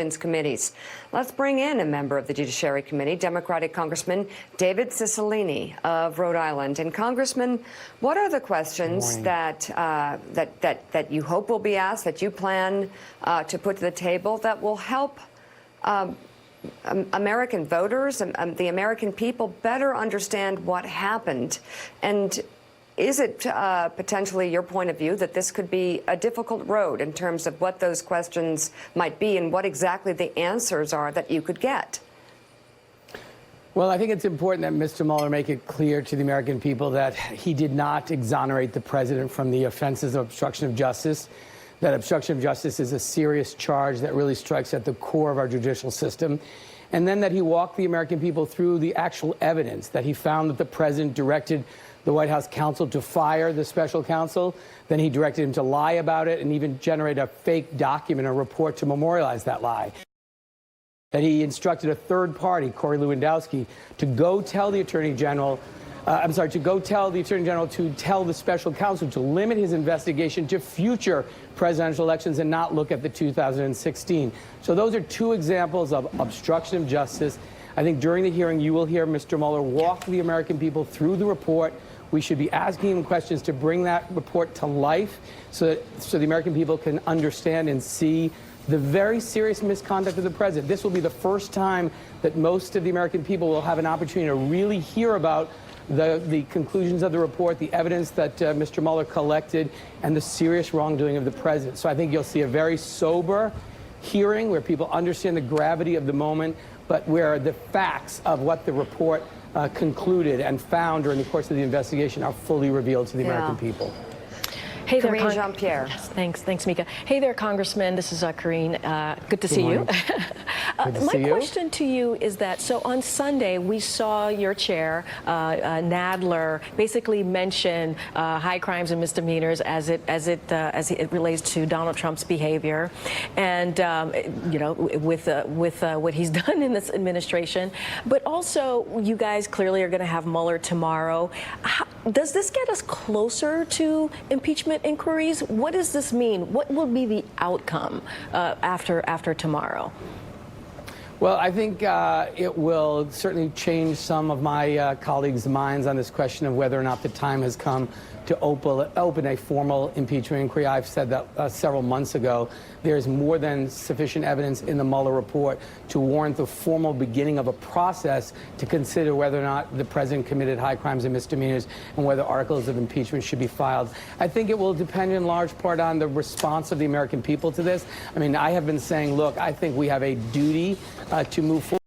committees. Let's bring in a member of the Judiciary Committee, Democratic Congressman David Cicilline of Rhode Island. And Congressman, what are the questions that you hope will be asked, that you plan to put to the table that will help American voters and the American people better understand what happened? And is it potentially your point of view that this could be a difficult road in terms of what those questions might be and what exactly the answers are that you could get? Well, I think it's important that Mr. Mueller make it clear to the American people that he did not exonerate the president from the offenses of obstruction of justice, that obstruction of justice is a serious charge that really strikes at the core of our judicial system, and then that he walked the American people through the actual evidence, that he found that the president directed the White House counsel to fire the special counsel. Then he directed him to lie about it and even generate a fake document, a report to memorialize that lie. That he instructed a third party, Corey Lewandowski, to go tell the Attorney General, to tell the special counsel to limit his investigation to future presidential elections and not look at the 2016. So those are two examples of obstruction of justice. I think during the hearing, you will hear Mr. Mueller walk the American people through the report. We should be asking him questions to bring that report to life so the American people can understand and see the very serious misconduct of the president. This will be the first time that most of the American people will have an opportunity to really hear about the conclusions of the report, the evidence that Mr. Mueller collected, and the serious wrongdoing of the president. So I think you'll see a very sober hearing where people understand the gravity of the moment, but where the facts of what the report concluded and found during the course of the investigation are fully revealed to the American people. Hey there, Karine Jean-Pierre. Yes, thanks, Mika. Hey there, Congressman. This is Karine. Good to see you. My question to you is that, so on Sunday, we saw your chair, Nadler, basically mention high crimes and misdemeanors as it relates to Donald Trump's behavior, and you know, with what he's done in this administration. But also, you guys clearly are going to have Mueller tomorrow. Does this get us closer to impeachment inquiries? What does this mean? What will be the outcome after tomorrow? Well, I think it will certainly change some of my colleagues' minds on this question of whether or not the time has come to open a formal impeachment inquiry. I've said that several months ago. There's more than sufficient evidence in the Mueller report to warrant the formal beginning of a process to consider whether or not the president committed high crimes and misdemeanors and whether articles of impeachment should be filed. I think it will depend in large part on the response of the American people to this. I mean, I have been saying, look, I think we have a duty to move forward.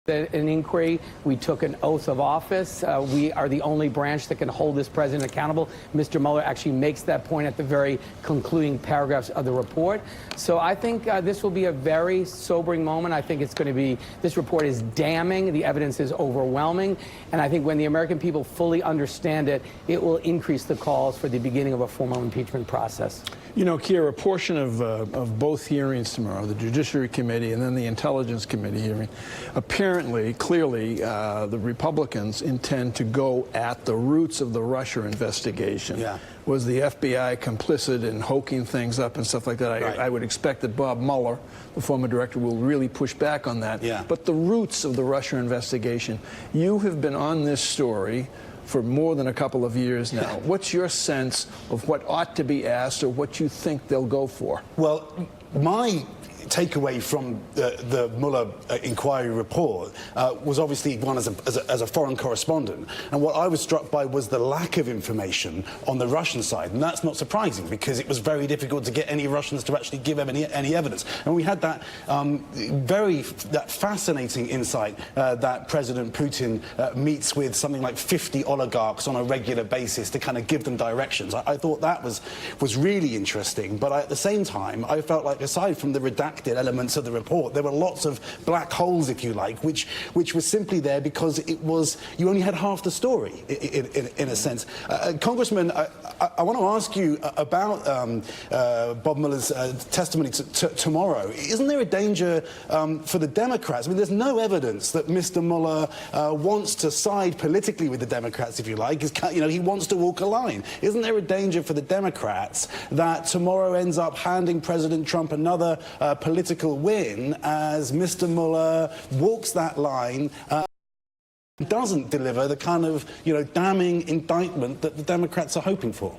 An inquiry. We took an oath of office. We are the only branch that can hold this president accountable. Mr. Mueller actually makes that point at the very concluding paragraphs of the report. So I think this will be a very sobering moment. I think it's going to be, this report is damning. The evidence is overwhelming. And I think when the American people fully understand it, it will increase the calls for the beginning of a formal impeachment process. You know, Kiera, a portion of both hearings tomorrow, the Judiciary Committee and then the Intelligence Committee hearing, apparently, clearly, the Republicans intend to go at the roots of the Russia investigation. Yeah. Was the FBI complicit in hoking things up and stuff like that? Right. I would expect that Bob Mueller, the former director, will really push back on that. Yeah. But the roots of the Russia investigation, you have been on this story for more than a couple of years now. What's your sense of what ought to be asked or what you think they'll go for? Well, my takeaway from the Mueller inquiry report was obviously one as a foreign correspondent. And what I was struck by was the lack of information on the Russian side. And that's not surprising because it was very difficult to get any Russians to actually give any evidence. And we had that that fascinating insight that President Putin meets with something like 50 oligarchs on a regular basis to kind of give them directions. I thought that was really interesting. But at the same time, I felt like aside from the redacted elements of the report, there were lots of black holes, if you like, which was simply there because you only had half the story, in a sense. Congressman, I want to ask you about Bob Mueller's testimony tomorrow. Isn't there a danger for the Democrats? I mean, there's no evidence that Mr. Mueller wants to side politically with the Democrats, if you like. You know, he wants to walk a line. Isn't there a danger for the Democrats that tomorrow ends up handing President Trump another political win as Mr. Mueller walks that line. Doesn't deliver the kind of, damning indictment that the Democrats are hoping for.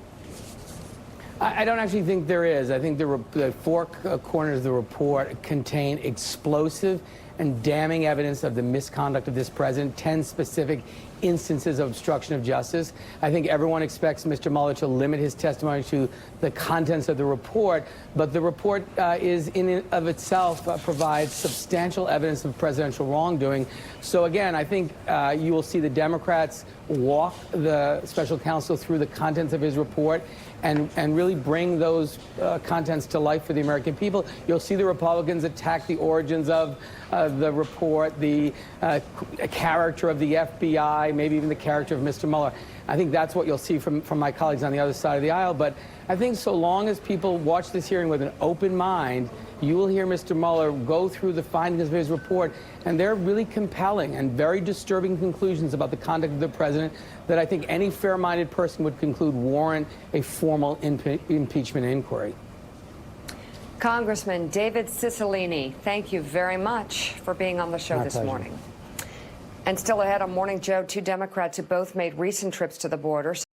I don't actually think there is. I think the four corners of the report contain explosive and damning evidence of the misconduct of this president, 10 specific instances of obstruction of justice. I think everyone expects Mr. Mueller to limit his testimony to the contents of the report, but the report is in and of itself provides substantial evidence of presidential wrongdoing. So again, I think you will see the Democrats walk the special counsel through the contents of his report and really bring those contents to life for the American people. You'll see the Republicans attack the origins of the report, the character of the FBI, maybe even the character of Mr. Mueller. I think that's what you'll see from my colleagues on the other side of the aisle. But I think so long as people watch this hearing with an open mind, you will hear Mr. Mueller go through the findings of his report, and they're really compelling and very disturbing conclusions about the conduct of the president that I think any fair-minded person would conclude warrant a formal impeachment inquiry. Congressman David Cicilline, thank you very much for being on the show My this pleasure. morning. And still ahead on Morning Joe, two Democrats who both made recent trips to the border.